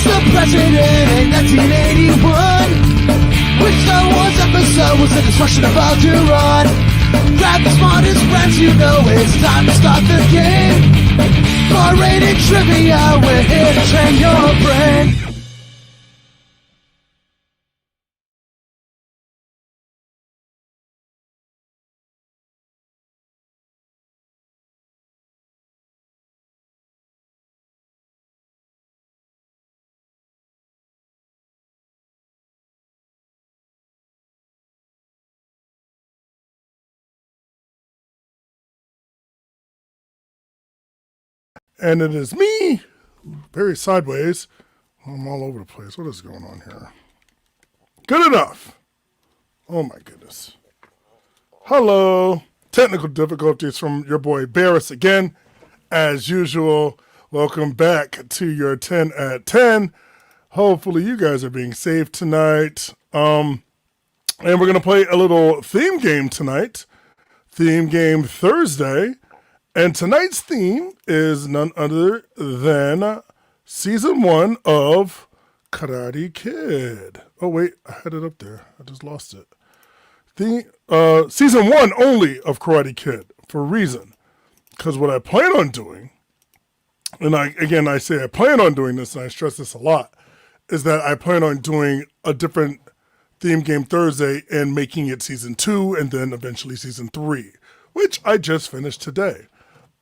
the president in 1981. Which Star Wars episode was the destruction about to run? Grab the smartest friends, you know it's time to start the game. R-rated trivia, we're here to train your brain. And it is me, very sideways. I'm all over the place. What is going on here? Good enough. Oh my goodness. Hello. Technical difficulties from your boy Barris again. As usual, welcome back to your 10 at 10. Hopefully you guys are being safe tonight. And we're going to play a little theme game tonight. Theme game Thursday. And tonight's theme is none other than Season 1 of Karate Kid. Oh, wait, I had it up there. I just lost it. Season 1 only of Karate Kid, for a reason. Because what I plan on doing, and I say I plan on doing this, and I stress this a lot, is that I plan on doing a different theme game Thursday and making it Season 2 and then eventually Season 3, which I just finished today.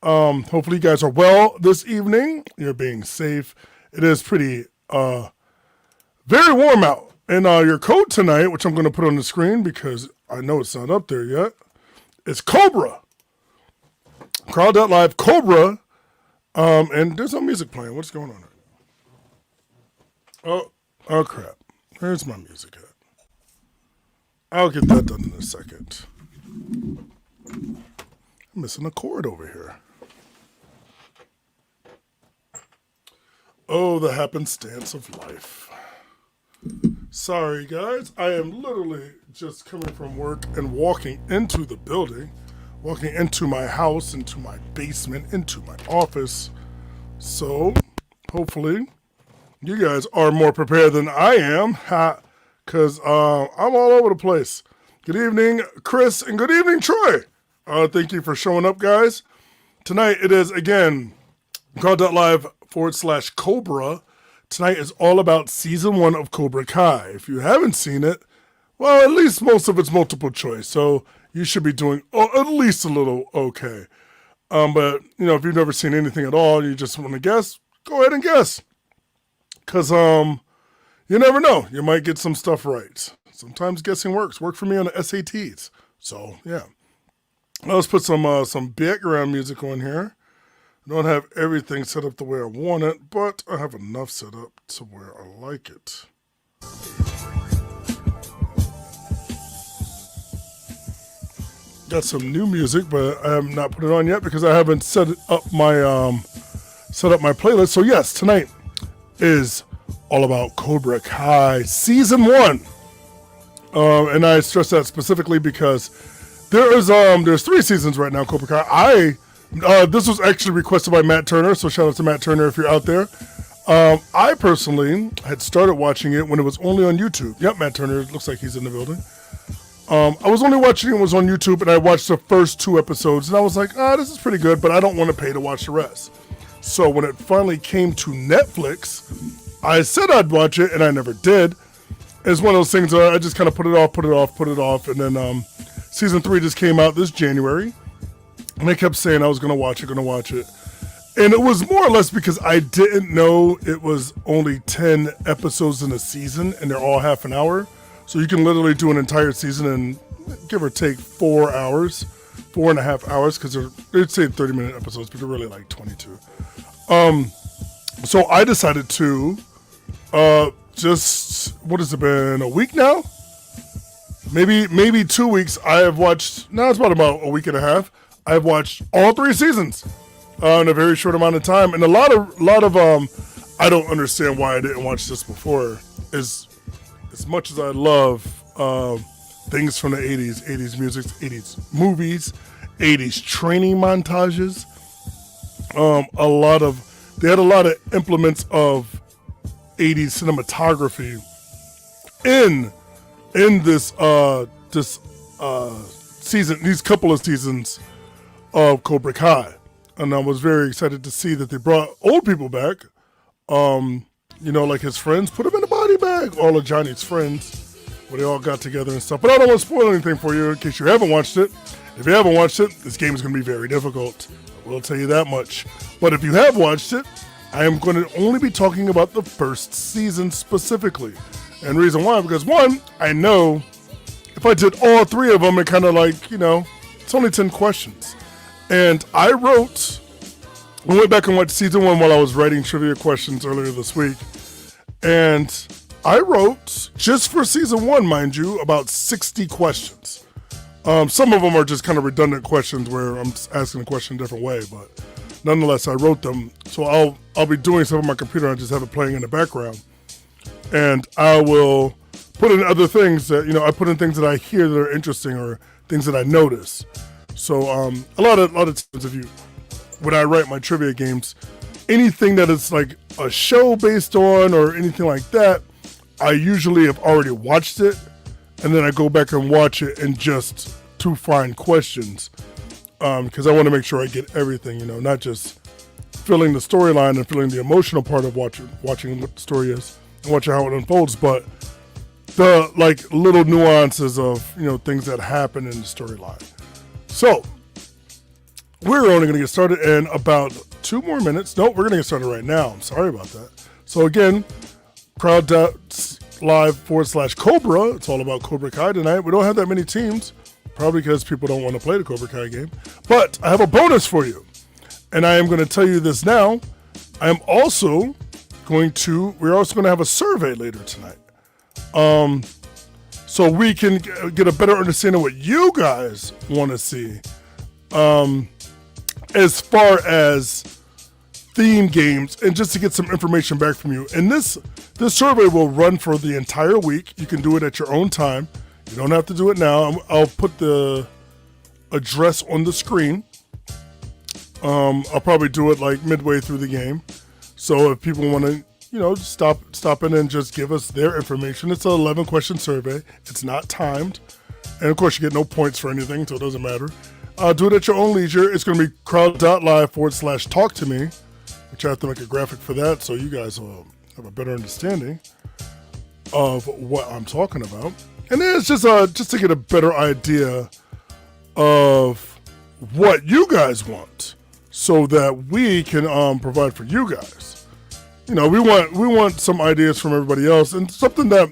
Hopefully you guys are well this evening. You're being safe. It is pretty, very warm out. And, your code tonight, which I'm going to put on the screen because I know it's not up there yet, is Cobra. Crowd.live Cobra. And there's no music playing. What's going on? Oh crap. Where's my music at? I'll get that done in a second. I'm missing a chord over here. Oh, the happenstance of life. Sorry, guys. I am literally just coming from work and walking into the building, walking into my house, into my basement, into my office. So, hopefully, you guys are more prepared than I am, because I'm all over the place. Good evening, Chris, and good evening, Troy. Thank you for showing up, guys. Tonight it is, again, crowd.live/Cobra. Tonight is all about Season 1 of Cobra Kai. If you haven't seen it, well, at least most of it's multiple choice, so you should be doing at least a little okay. But, if you've never seen anything at all, you just want to guess, go ahead and guess. Because, you never know. You might get some stuff right. Sometimes guessing works. Worked for me on the SATs. So, yeah. Let's put some background music on here. I don't have everything set up the way I want it, but I have enough set up to where I like it. Got some new music, but I have not put it on yet because I haven't set up my playlist. So yes, tonight is all about Cobra Kai Season 1. And I stress that specifically because there's 3 seasons right now, Cobra Kai. This was actually requested by Matt Turner, so shout out to Matt Turner if you're out there. I personally had started watching it when it was only on YouTube. Yep, Matt Turner, looks like he's in the building. I was only watching it was on YouTube, and I watched the first 2 episodes, and I was like, this is pretty good, but I don't want to pay to watch the rest. So when it finally came to Netflix, I said I'd watch it, and I never did. It's one of those things where I just kind of put it off, and then Season 3 just came out this January. And I kept saying I was going to watch it. And it was more or less because I didn't know it was only 10 episodes in a season, and they're all half an hour. So you can literally do an entire season in, give or take, 4 hours, 4.5 hours, because they'd say 30-minute episodes, but they're really like 22. So I decided to just, what has it been, a week now? Maybe 2 weeks. I have watched, now it's about a week and a half. I've watched all 3 seasons in a very short amount of time, and a lot of I don't understand why I didn't watch this before. As much as I love things from the 80s music, 80s movies, 80s training montages, they had a lot of implements of 80s cinematography in this season, these couple of seasons of Cobra Kai. And I was very excited to see that they brought old people back. Like his friends, put them in a body bag. All of Johnny's friends, where they all got together and stuff. But I don't want to spoil anything for you in case you haven't watched it. If you haven't watched it, this game is going to be very difficult. I will tell you that much. But if you have watched it, I am going to only be talking about the first season specifically. And the reason why, because one, I know if I did all three of them, it kind of it's only 10 questions. And I went back and watched season 1 while I was writing trivia questions earlier this week. And I wrote, just for season 1, mind you, about 60 questions. Some of them are just kind of redundant questions where I'm asking a question a different way, but nonetheless, I wrote them. So I'll be doing stuff on my computer and I just have it playing in the background. And I will put in other things that, I put in things that I hear that are interesting or things that I notice. So a lot of times when I write my trivia games, anything that is like a show based on or anything like that, I usually have already watched it. And then I go back and watch it and just to find questions because I want to make sure I get everything, not just feeling the storyline and feeling the emotional part of watching what the story is and watching how it unfolds, but the little nuances of, things that happen in the storyline. So we're only going to get started in about 2 more minutes. Nope, we're going to get started right now. I'm sorry about that. So again, crowd.live/Cobra. It's all about Cobra Kai tonight. We don't have that many teams, probably because people don't want to play the Cobra Kai game. But I have a bonus for you. And I am going to tell you this now. We're also going to have a survey later tonight. So we can get a better understanding of what you guys want to see. As far as theme games and just to get some information back from you. And this survey will run for the entire week. You can do it at your own time. You don't have to do it now. I'll put the address on the screen. I'll probably do it midway through the game. So if people want to, stop in and just give us their information. It's an 11-question survey. It's not timed. And of course you get no points for anything, so it doesn't matter. Do it at your own leisure. It's going to be crowd.live/talk to me, which I have to make a graphic for that so you guys will have a better understanding of what I'm talking about. And then it's just to get a better idea of what you guys want so that we can provide for you guys. We want some ideas from everybody else and something that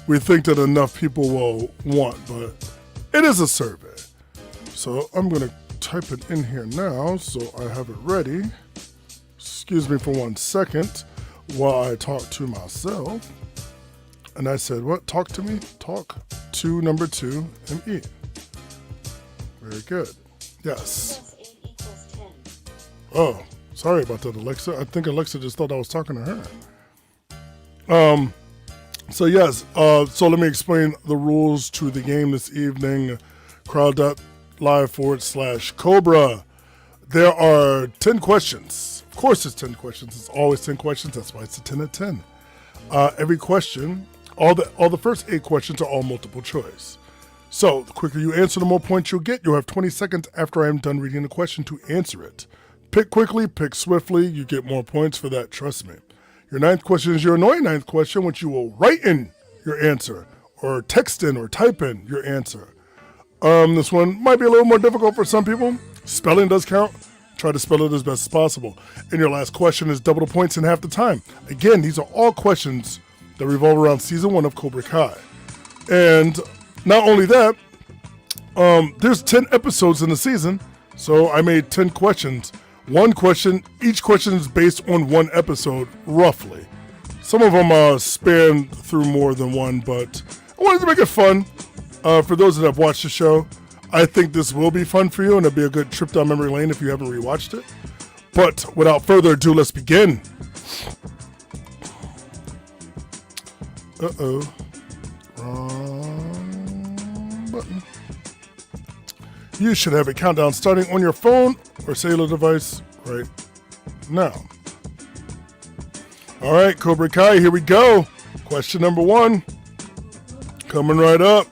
we think that enough people will want, but it is a survey. So I'm going to type it in here now so I have it ready. Excuse me for 1 second while I talk to myself. And I said, what? Talk to me? Talk to number 2 ME. Very good. Yes. 8 = 10. Oh, sorry about that, Alexa. I think Alexa just thought I was talking to her. So yes, so let me explain the rules to the game this evening. Crowd.live/Cobra. There are 10 questions. Of course it's 10 questions. It's always 10 questions. That's why it's a 10 at 10. Every question, all the first 8 questions are all multiple choice. So the quicker you answer, the more points you'll get. You'll have 20 seconds after I am done reading the question to answer it. Pick quickly, pick swiftly. You get more points for that, trust me. Your 9th question is your annoying 9th question, which you will write in your answer or text in or type in your answer. This one might be a little more difficult for some people. Spelling does count. Try to spell it as best as possible. And your last question is double the points in half the time. Again, these are all questions that revolve around season 1 of Cobra Kai. And not only that, there's 10 episodes in the season, so I made 10 questions. One question, each question is based on 1 episode, roughly. Some of them span through more than one, but I wanted to make it fun. For those that have watched the show, I think this will be fun for you, and it'll be a good trip down memory lane if you haven't rewatched it. But without further ado, let's begin. Uh-oh. Wrong button. You should have a countdown starting on your phone or cellular device right now. All right, Cobra Kai, here we go. Question number 1. Coming right up.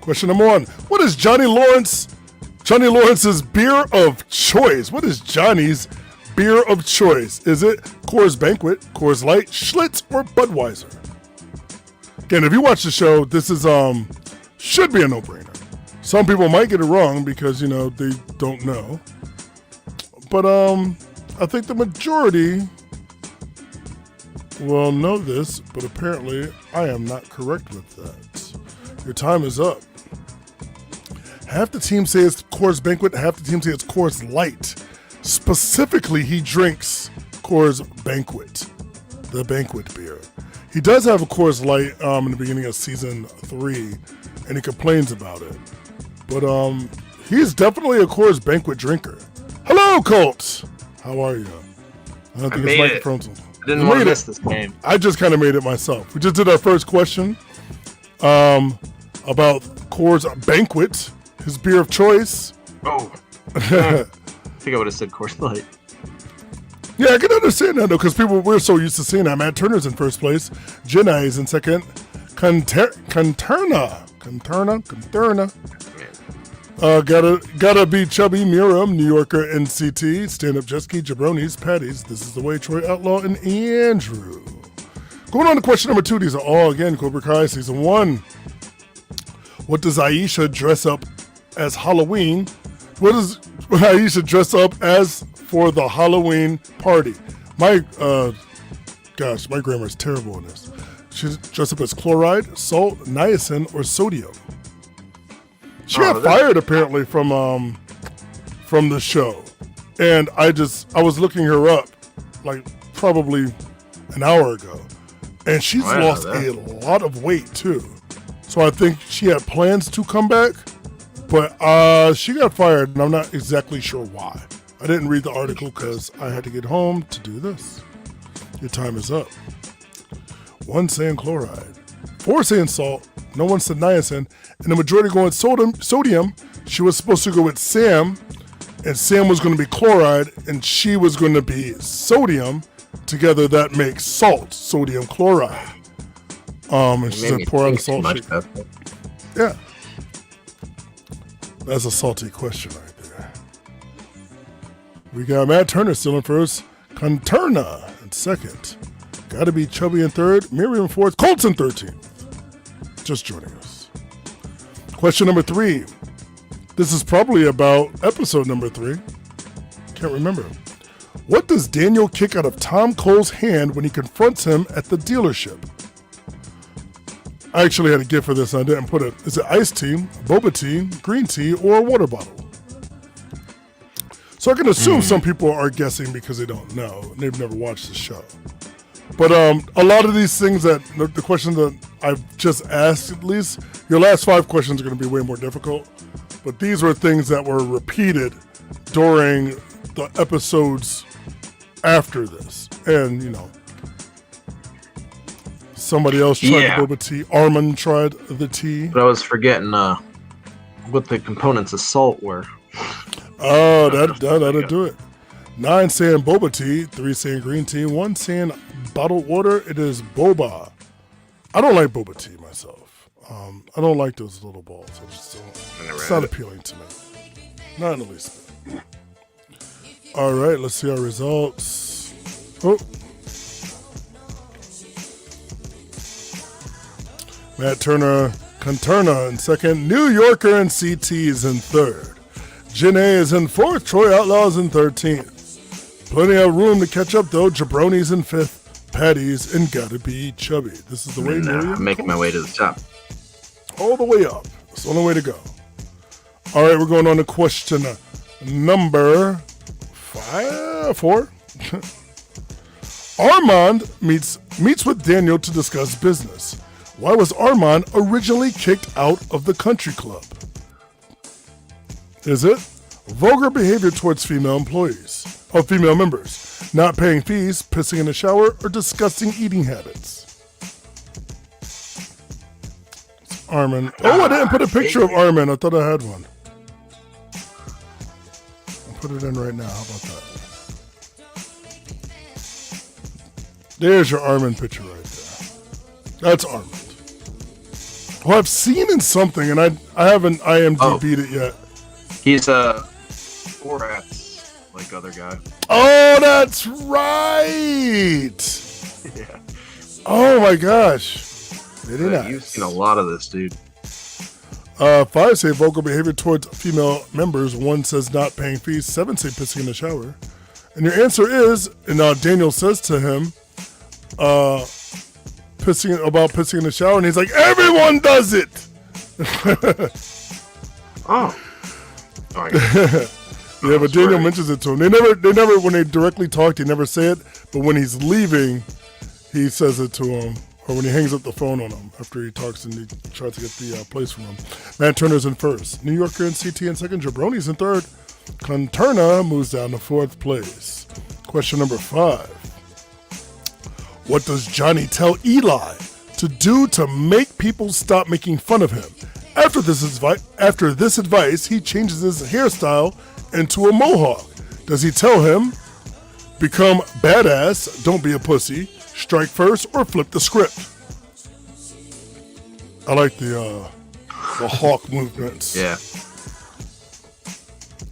Question number 1. What is Johnny Lawrence's beer of choice? What is Johnny's beer of choice? Is it Coors Banquet, Coors Light, Schlitz, or Budweiser? Again, if you watch the show, this is should be a no-brainer. Some people might get it wrong because, you know, they don't know. But I think the majority will know this, but apparently I am not correct with that. Your time is up. Half the team say it's Coors Banquet, half the team say it's Coors Light. Specifically, he drinks Coors Banquet, the banquet beer. He does have a Coors Light in the beginning of season 3, and he complains about it. But he's definitely a Coors Banquet drinker. Hello, Colt. How are you? I don't think his microphone's on. I didn't want to miss this game. I just kind of made it myself. We just did our first question about Coors Banquet, his beer of choice. Oh. I think I would have said Coors Light. Yeah, I can understand that, though, because we're so used to seeing that. Matt Turner's in first place. Jenna is in second. Conterna. Gotta be Chubby, Miriam, New Yorker, NCT, Stand Up Jesky, Jabronis, Patties, This Is the Way, Troy Outlaw, and Andrew. Going on to question number 2. These are all, again, Cobra Kai Season 1. What does Aisha dress up as Halloween? What does Aisha dress up as for the Halloween party? My grammar is terrible in this. She's dressed up as chloride, salt, niacin, or sodium. She got fired apparently from the show, and I was looking her up like probably an hour ago, and she's lost a lot of weight too. So I think she had plans to come back, but she got fired, and I'm not exactly sure why. I didn't read the article because I had to get home to do this. Your time is up. 1 saying chloride, 4 saying salt, no one said niacin, and the majority going sodium. She was supposed to go with Sam, and Sam was going to be chloride, and she was going to be sodium. Together, that makes salt, sodium chloride. And she said pour out a salt shake. Yeah. That's a salty question right there. We got Matt Turner still in first, Conterna in second. Gotta be Chubby in third, Miriam in fourth, Colts in 13th. Just joining us. Question number 3. This is probably about episode number 3. Can't remember. What does Daniel kick out of Tom Cole's hand when he confronts him at the dealership? I actually had a gift for this and I didn't put it. Is it iced tea, boba tea, green tea, or a water bottle? So I can assume some people are guessing because they don't know and they've never watched the show. But a lot of these things the questions that I've just asked, at least, your last 5 questions are going to be way more difficult. But these were things that were repeated during the episodes after this. And, you know, somebody else tried the boba tea. Armand tried the tea. But I was forgetting what the components of salt were. Oh, that'll do it. 9 saying boba tea, 3 saying green tea, 1 saying bottled water. It is boba. I don't like boba tea myself. I don't like those little balls. I just don't. It's not appealing to me. Not in the least bit. All right, let's see our results. Oh. Matt Turner, Conterna in second. New Yorker and CT is in third. Janae is in fourth. Troy Outlaw is in 13th. Plenty of room to catch up, though. Jabroni's in 5th. Patty's and Gotta Be Chubby. This is the way, Miriam. I'm making my way to the top. All the way up. It's the only way to go. All right, we're going on to question number 4. Armand meets with Daniel to discuss business. Why was Armand originally kicked out of the country club? Is it vulgar behavior towards female members, not paying fees, pissing in the shower, or disgusting eating habits? It's Armand. Oh, I didn't put a picture of Armand. I thought I had one. I'll put it in right now. How about that? There's your Armand picture right there. That's Armand. Who I've seen in something, and I haven't IMDb'd it yet. He's a Borat's like other guy. Oh, that's right. Yeah. Oh my gosh. Very nice. You've seen a lot of this, dude. 5 say vocal behavior towards female members. 1 says not paying fees. 7 say pissing in the shower. And your answer is, and Daniel says to him, pissing in the shower, and he's like, everyone does it. Oh. Yeah, but Daniel mentions it to him. They never, when they directly talk, they never say it. But when he's leaving, he says it to him. Or when he hangs up the phone on him after he talks and he tries to get the place from him. Matt Turner's in first. New Yorker and CT in second. Jabroni's in third. Conturna moves down to 4th place. Question number 5. What does Johnny tell Eli to do to make people stop making fun of him? After this advice, he changes his hairstyle into a mohawk. Does he tell him, become badass, don't be a pussy, strike first, or flip the script? I like the hawk movements. Yeah.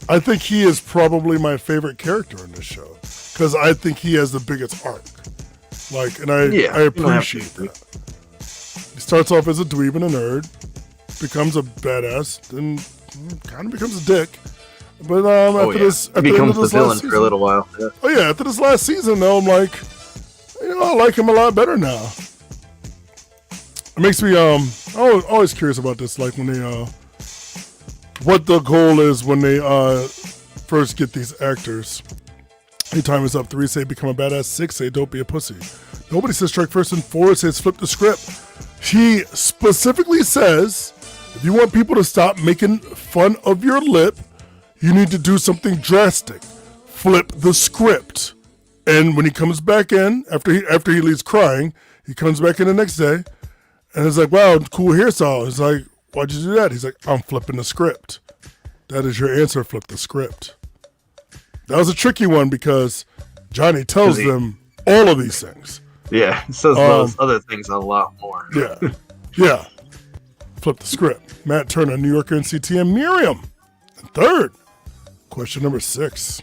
I think he is probably my favorite character in this show because I think he has the biggest arc. Like, and I appreciate that. He starts off as a dweeb and a nerd, becomes a badass, then kind of becomes a dick. But after he becomes the villain for a little while. Yeah. Oh yeah, after this last season, though, I'm like, I like him a lot better now. It makes me always curious about this, like when they what the goal is when they first get these actors. Your time is up. 3 say become a badass. 6 say don't be a pussy. Nobody says strike first, and 4 says flip the script. He specifically says if you want people to stop making fun of your lip, you need to do something drastic. Flip the script. And when he comes back in, after he leaves crying, he comes back in the next day, and it's like, wow, cool hairstyle. He's like, why'd you do that? He's like, I'm flipping the script. That is your answer, flip the script. That was a tricky one because Johnny tells them all of these things. Yeah, he says those other things a lot more. Yeah. Flip the script. Matt Turner, New Yorker, and CT, and Miriam. And third, question number 6.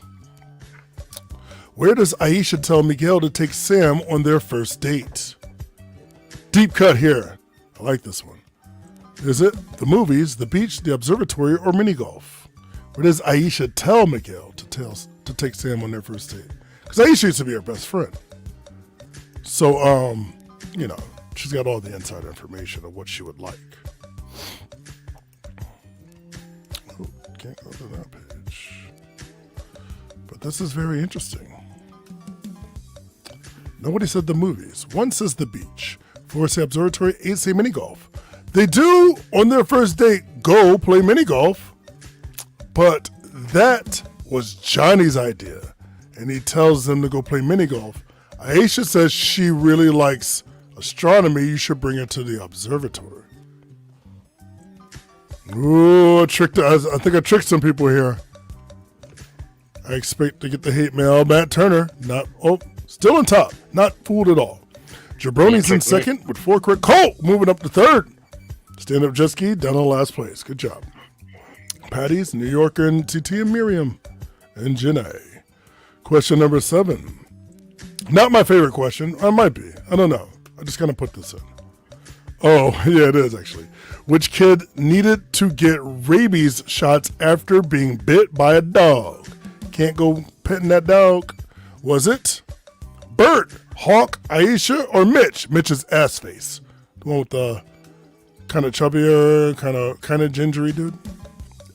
Where does Aisha tell Miguel to take Sam on their first date? Deep cut here. I like this one. Is it the movies, the beach, the observatory, or mini golf? Where does Aisha tell Miguel to take Sam on their first date? Because Aisha used to be her best friend. So, she's got all the inside information of what she would like. Oh, can't go to that page. But this is very interesting. Nobody said the movies. 1 says the beach. 4 say observatory. 8 say mini golf. They do, on their first date, go play mini golf. But that was Johnny's idea. And he tells them to go play mini golf. Aisha says she really likes astronomy. You should bring her to the observatory. Ooh, I think I tricked some people here. I expect to get the hate mail. Matt Turner, still on top. Not fooled at all. Jabroni's in second with 4 correct. Cole moving up to third. Stand Up Jet Ski down on last place. Good job. Patty's, New Yorker, and TT, and Miriam, and Janae. Question number 7. Not my favorite question. I might be. I don't know. I just kind of put this in. Oh, yeah, it is actually. Which kid needed to get rabies shots after being bit by a dog? Can't go petting that dog. Was it Bert, Hawk, Aisha, or Mitch? Mitch's ass face. The one with the kind of chubbier, kind of gingery dude.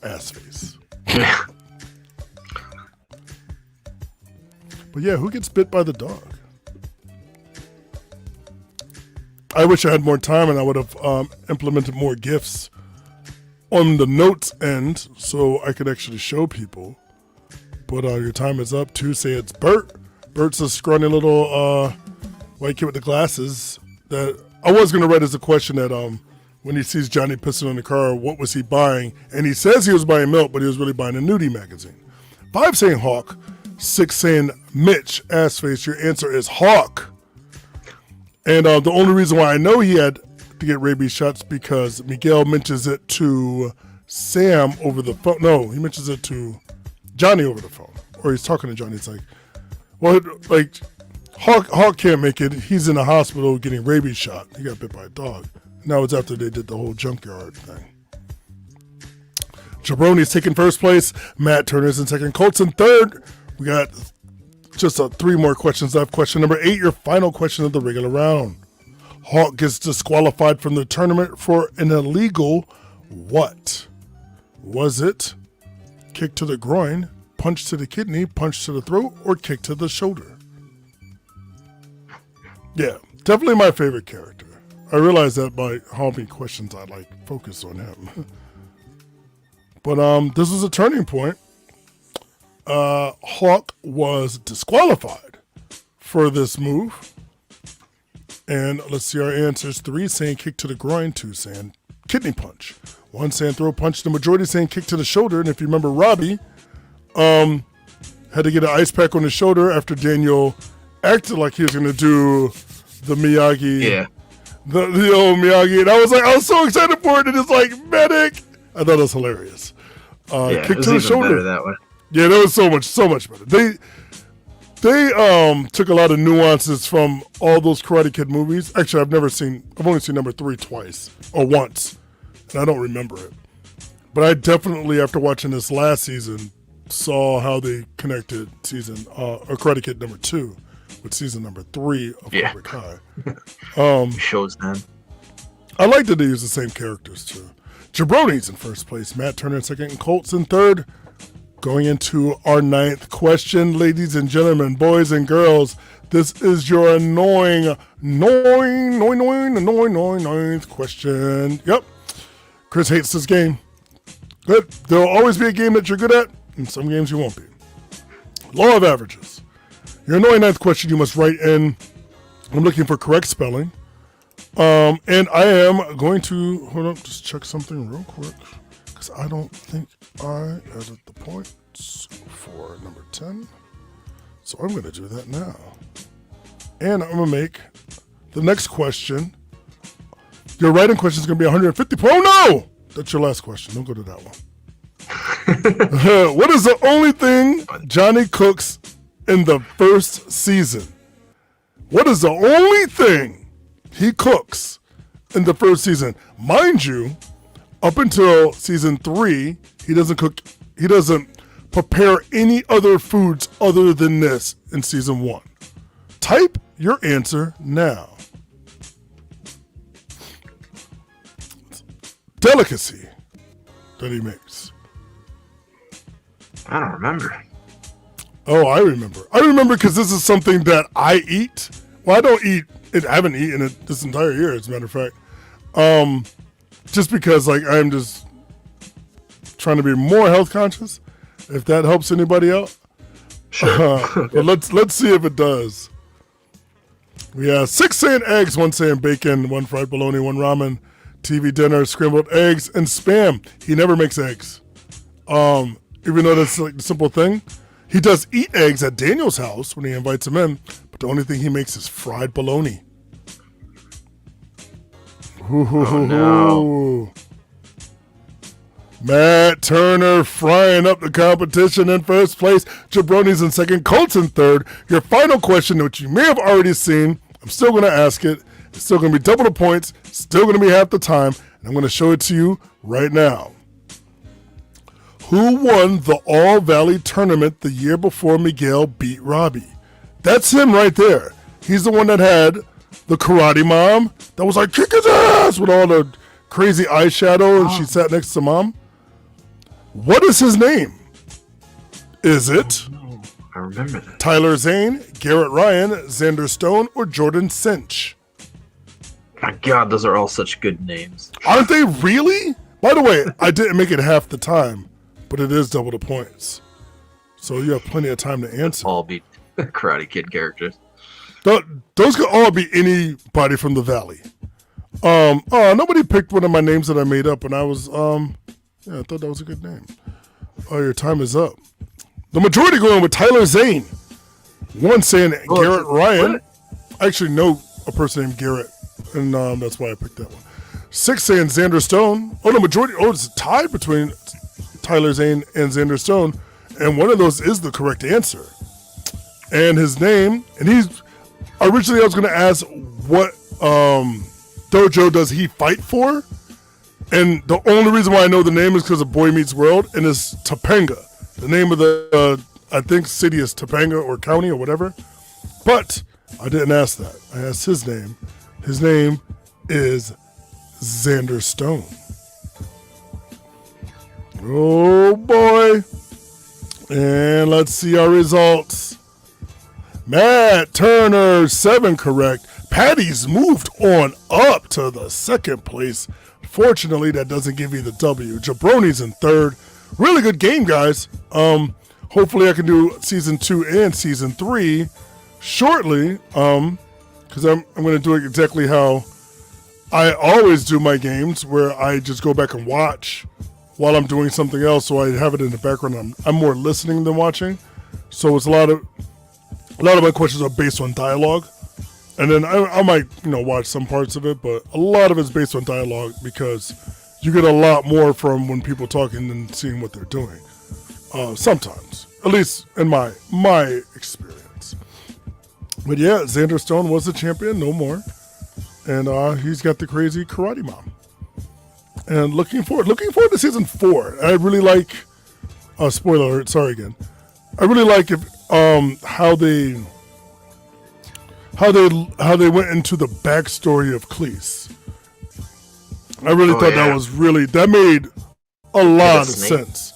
Ass face. But yeah, who gets bit by the dog? I wish I had more time and I would have implemented more GIFs on the notes end so I could actually show people. But your time is up. 2 say it's Bert. Bert's a scrawny little white kid with the glasses that I was going to write as a question that when he sees Johnny pissing on the car, what was he buying? And he says he was buying milk, but he was really buying a nudie magazine. 5 saying Hawk. 6 saying Mitch, ass face. Your answer is Hawk. And the only reason why I know he had to get rabies shots because Miguel mentions it to Sam over the phone. No, he mentions it to Johnny over the phone. Or he's talking to Johnny. It's like, well, like, Hawk can't make it. He's in the hospital getting rabies shot. He got bit by a dog. Now it's after they did the whole junkyard thing. Jabroni's taking first place. Matt Turner's in second. Colt's in third. We got just 3 more questions left. Question number 8, your final question of the regular round. Hawk gets disqualified from the tournament for an illegal what? Was it kick to the groin, punch to the kidney, punch to the throat, or kick to the shoulder? Yeah, definitely my favorite character. I realize that by how many questions I focus on him. But this was a turning point. Hawk was disqualified for this move. And let's see our answers. 3 saying kick to the groin, 2 saying kidney punch, 1 saying throw punch. The majority saying kick to the shoulder. And if you remember, Robby had to get an ice pack on his shoulder after Daniel acted like he was going to do the Miyagi. Yeah. The old Miyagi. And I was so excited for it. And it's like, medic. I thought it was hilarious. Yeah, kick it was to the even shoulder. better that way. Yeah, that was so much better. They took a lot of nuances from all those Karate Kid movies. Actually, I've only seen number 3 twice or once, and I don't remember it. But I definitely, after watching this last season, saw how they connected Karate Kid number 2 with season number 3 of Cobra Kai. Shows them. I like that they use the same characters too. Jabroni's in first place, Matt Turner in second, and Colt's in third. Going into our 9th question, ladies and gentlemen, boys and girls, this is your annoying 9th question. Yep, Chris hates this game. Good. There will always be a game that you're good at, and some games you won't be. Law of averages. Your annoying 9th question, you must write in. I'm looking for correct spelling. And I am going to, hold on, just check something real quick, because I don't think I added the points for number 10. So I'm going to do that now. And I'm going to make the next question. Your writing question is going to be 150 points. Oh, no! That's your last question. Don't go to that one. What is the only thing Johnny cooks in the first season? What is the only thing he cooks in the first season? Mind you, up until season 3, he doesn't prepare any other foods other than this in season 1. Type your answer now. Delicacy that he makes. I don't remember. Oh, I remember. I remember because this is something that I eat. Well, I don't eat it. I haven't eaten it this entire year, as a matter of fact. Just because, I'm just trying to be more health conscious. If that helps anybody out. Sure. But let's see if it does. We have 6 saying eggs, 1 saying bacon, 1 fried bologna, 1 ramen, TV dinner, scrambled eggs, and Spam. He never makes eggs. Even though that's the simple thing. He does eat eggs at Daniel's house when he invites him in, but the only thing he makes is fried bologna. Oh, no. Matt Turner frying up the competition in first place. Jabroni's in second. Colt's in third. Your final question, which you may have already seen, I'm still going to ask it. It's still going to be double the points. Still going to be half the time. And I'm going to show it to you right now. Who won the All Valley tournament the year before Miguel beat Robby? That's him right there. He's the one that had the karate mom that was like, kick his ass with all the crazy eyeshadow, and she sat next to mom. What is his name? Is it I remember that. Tyler Zane, Garrett Ryan, Xander Stone, or Jordan Cinch? My God, those are all such good names. Aren't they really? By the way, I didn't make it half the time, but it is double the points. So you have plenty of time to answer. All be Karate Kid characters. Those could all be anybody from the Valley. Nobody picked one of my names that I made up, and I was, I thought that was a good name. Oh, your time is up. The majority going with Tyler Zane. 1 saying Garrett Ryan. What? Actually, no, a person named Garrett, and that's why I picked that one. 6 saying Xander Stone. Oh, the majority. Oh, it's a tie between Tyler Zane and Xander Stone, and one of those is the correct answer. And his name, and he's originally I was going to ask what dojo does he fight for, and the only reason why I know the name is because of Boy Meets World, and it's Topanga. The name of the I think city is Topanga or county or whatever, but I didn't ask that. I asked his name. His name is Xander Stone. Oh boy. And let's see our results. Matt Turner, 7 correct. Patty's moved on up to the 2nd place. Fortunately, that doesn't give you the W. Jabroni's in 3rd. Really good game, guys. Hopefully I can do season 2 and season 3 shortly. Because I'm going to do it exactly how I always do my games, where I just go back and watch while I'm doing something else, so I have it in the background. I'm more listening than watching. So it's a lot of my questions are based on dialogue. And then I might, watch some parts of it, but a lot of it's based on dialogue because you get a lot more from when people talking than seeing what they're doing. Sometimes, at least in my experience. But yeah, Xander Stone was the champion, no more. And he's got the crazy karate mom. And looking forward to season 4. I really like, spoiler alert, sorry again. I really like how they went into the backstory of Cleese. I really thought that made a lot of sense.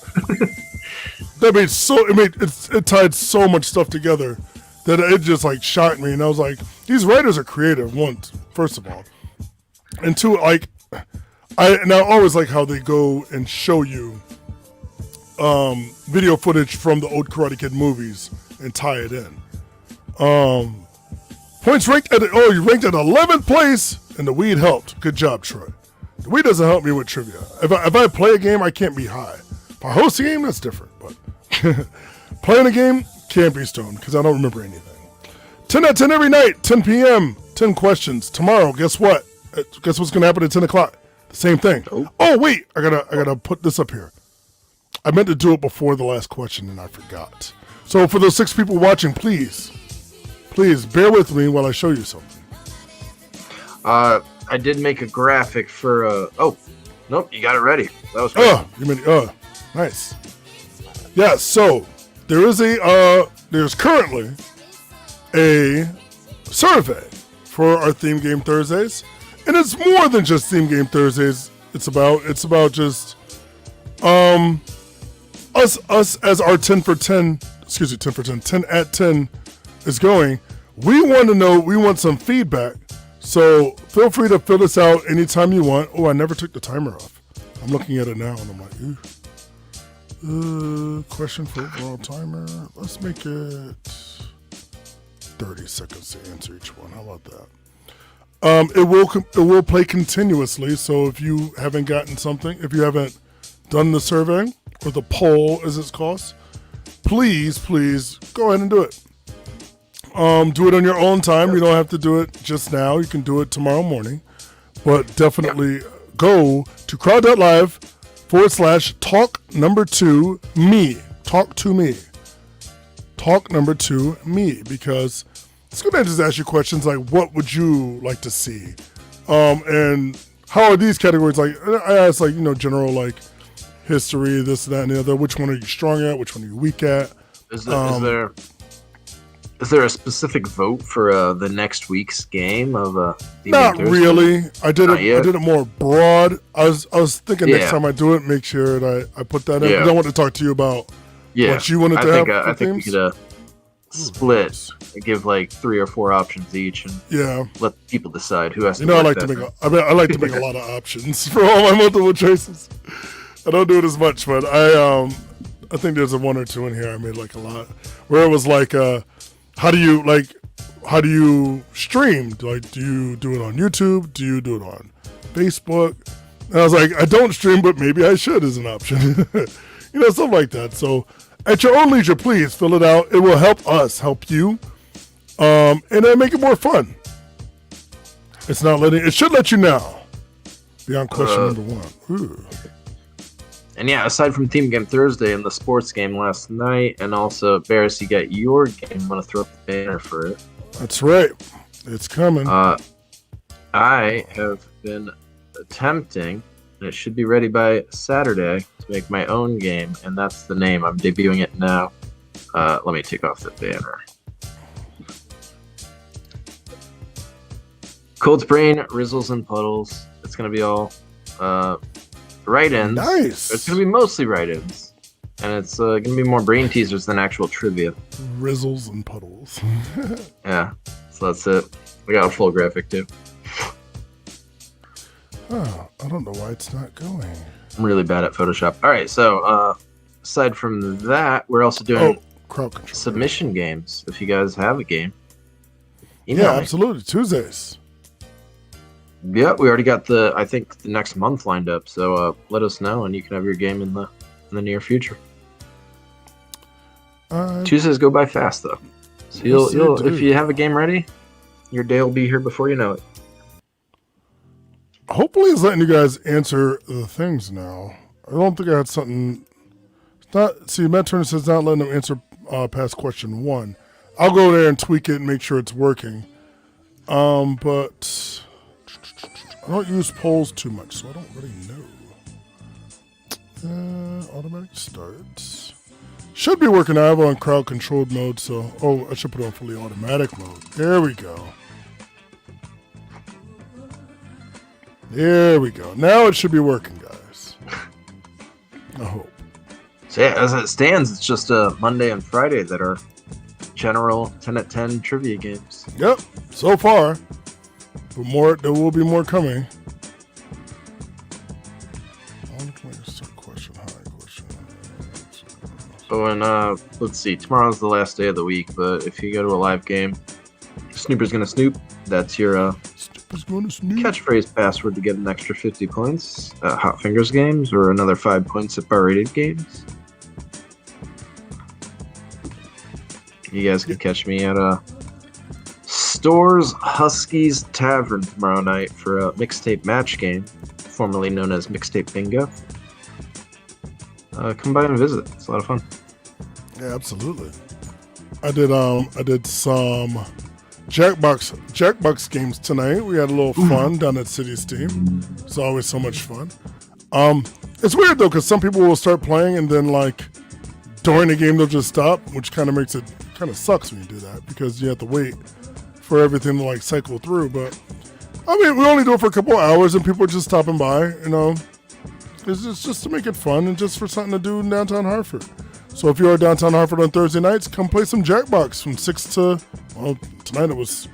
It tied so much stuff together that it just like shocked me, and I was like, these writers are creative. First of all, and 2, like I always like how they go and show you video footage from the old Karate Kid movies and tie it in. Points ranked you ranked at 11th place, and the weed helped. Good job, Troy. The weed doesn't help me with trivia. If I play a game, I can't be high. If I host a game, that's different. But playing a game can't be stoned because I don't remember anything. 10 out of 10 every night, 10 p.m. 10 questions. Tomorrow, guess what? Guess what's gonna happen at 10 o'clock? The same thing. Oh wait, I gotta put this up here. I meant to do it before the last question and I forgot. So for those 6 people watching, please bear with me while I show you something. I did make a graphic for nope, you got it ready. That was great. Nice. Yeah, so there's currently a survey for our Theme Game Thursdays. And it's more than just Theme Game Thursdays. It's about just us as our 10 at 10 is going. We want some feedback. So feel free to fill this out anytime you want. Oh, I never took the timer off. I'm looking at it now and I'm like, question for overall timer. Let's make it 30 seconds to answer each one. How about that? It will play continuously. So if you haven't gotten something, if you haven't done the survey or the poll as it's called, please go ahead and do it. Do it on your own time. You don't have to do it just now. You can do it tomorrow morning, but definitely go to crowd.live/talk2me. Talk to me. Talk number 2 me, because it's going to just ask you questions like, what would you like to see? And how are these categories? Like I asked, like, general, like history, this, that, and the other. Which one are you strong at? Which one are you weak at? Is there a specific vote for the next week's game of Not really. I did it more broad. I was thinking next time I do it, make sure that I put that in. I don't want to talk to you about what you wanted to have. I think we could split, give like 3 or 4 options each, and let people decide who has to. I like to make a lot of options for all my multiple choices. I don't do it as much, but I think there's a 1 or 2 in here I made like a lot, where it was like how do you stream? Like, do you do it on YouTube? Do you do it on Facebook? And I was like, I don't stream, but maybe I should as an option. Stuff like that. So at your own leisure, please fill it out. It will help us help you, and then make it more fun. It's not letting. It should let you now. Beyond question number 1. Ooh. And yeah, aside from Team Game Thursday and the sports game last night, and also Barris, you got your game. I'm gonna throw up the banner for it. That's right. It's coming. I have been attempting, and it should be ready by Saturday, to make my own game, and that's the name. I'm debuting it now. Let me take off the banner. Cold Sprain, Rizzles, and Puddles. It's going to be all write-ins. Nice. It's going to be mostly write-ins. And it's going to be more brain teasers than actual trivia. Rizzles and Puddles. Yeah, so that's it. We got a full graphic, too. Oh, I don't know why it's not going. I'm really bad at Photoshop. All right, so aside from that, we're also doing crowd control submission games. If you guys have a game, yeah, absolutely. Tuesdays. Yeah, we already got the next month lined up. So let us know, and you can have your game in the near future. Tuesdays go by fast, though. So you'll if you have a game ready, your day will be here before you know it. Hopefully it's letting you guys answer the things now. I don't think I had something. It's not. See, Matt Turner says not letting them answer past question 1. I'll go there and tweak it and make sure it's working. But I don't use polls too much, so I don't really know. Automatic starts. Should be working. I have it on crowd controlled mode, so I should put it on fully automatic mode. There we go. There we go. Now it should be working, guys. I hope. So yeah, as it stands, it's just Monday and Friday that are general 10 at 10 trivia games. Yep, so far. But there will be more coming. So let's see, tomorrow's the last day of the week, but if you go to a live game, Snooper's gonna snoop. That's your catchphrase password to get an extra 50 points at Hot Fingers games, or another 5 points at Bar Rated games. You guys can catch me at Stores Huskies Tavern tomorrow night for a mixtape match game, formerly known as Mixtape Bingo. Come by and visit. It's a lot of fun. Yeah, absolutely. I did some Jackbox games tonight. We had a little fun down at City Steam. It's always so much fun. It's weird though, because some people will start playing and then like during the game they'll just stop, which kind of makes it kind of sucks when you do that because you have to wait for everything to like cycle through. But I mean, we only do it for a couple of hours and people are just stopping by, you know. It's just to make it fun and just for something to do in downtown Hartford. So if you are downtown Hartford on Thursday nights, come play some Jackbox from 6 to, well, tonight it was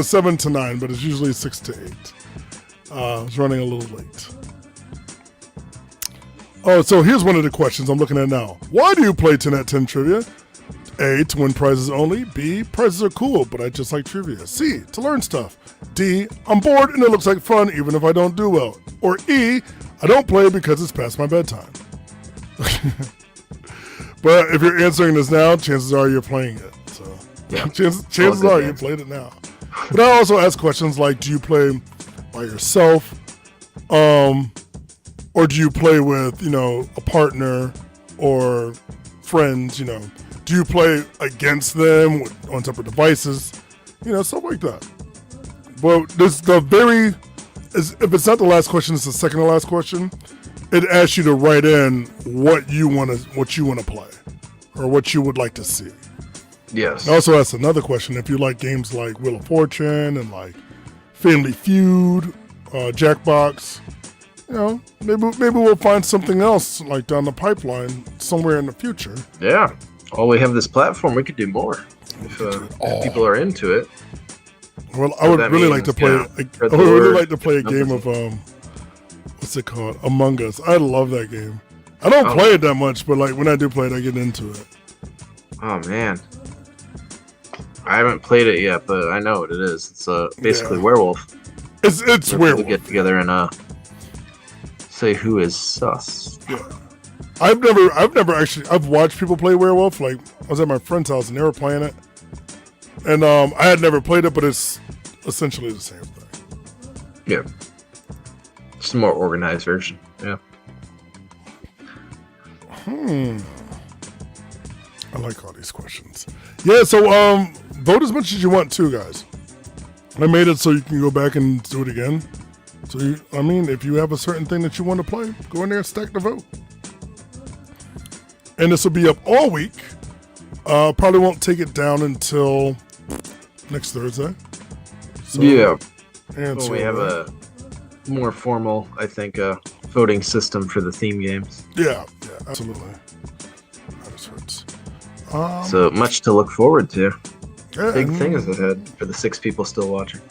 7 to 9, but it's usually 6 to 8. I was running a little late. Oh, so here's one of the questions I'm looking at now. Why do you play 10 at 10 trivia? A, to win prizes only. B, prizes are cool, but I just like trivia. C, to learn stuff. D, I'm bored and it looks like fun even if I don't do well. Or E, I don't play because it's past my bedtime. But if you're answering this now, chances are you're playing it. So yeah, chances are you played it now. But I also ask questions like, do you play by yourself? Or do you play with, you know, a partner or friends, you know? Do you play against them on separate devices? You know, stuff like that. But there's if it's not the last question, it's the second to last question. It asks you to write in what you want to play or what you would like to see. Yes. It also asks another question if you like games like Wheel of Fortune and like Family Feud, Jackbox. You know, maybe we'll find something else like down the pipeline somewhere in the future. Yeah. While we have this platform, we could do more if people are into it. Well, I would really like to play. I would really like to play a game of what's it called? Among Us. I love that game. I don't play it that much, but like when I do play it, I get into it. Oh man, I haven't played it yet, but I know what it is. It's basically werewolf. It's werewolf. We get together and say who is sus. Yeah. I've never actually. I've watched people play werewolf. Like I was at my friend's house and they were playing it, and I had never played it, but it's essentially the same thing. Yeah. Just a more organized version. Yeah. I like all these questions. Yeah, so vote as much as you want too, guys. I made it so you can go back and do it again. So, if you have a certain thing that you want to play, go in there and stack the vote. And this will be up all week. Probably won't take it down until next Thursday. So, yeah. And Well, we have a more formal, I think, voting system for the theme games. Yeah, absolutely. That just hurts. So much to look forward to. Yeah, Big thing is ahead for the 6 people still watching.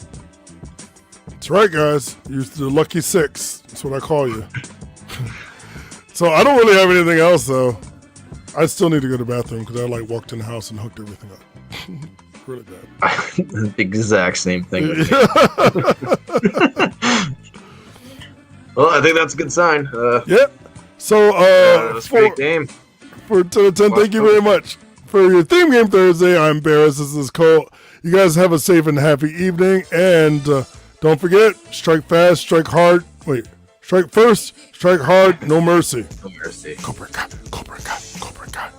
That's right, guys. You're the lucky 6. That's what I call you. So I don't really have anything else, though. I still need to go to the bathroom because I walked in the house and hooked everything up. Really bad. The exact same thing. Well, I think that's a good sign. Yeah. So that was a great game. For 10 out of 10, thank you very much. For your theme game Thursday, I'm Barris. This is Cole. You guys have a safe and happy evening. And don't forget, strike fast, strike hard. Wait, strike first, strike hard, no mercy. No mercy. Cobra Kai, Cobra Kai, Cobra Kai.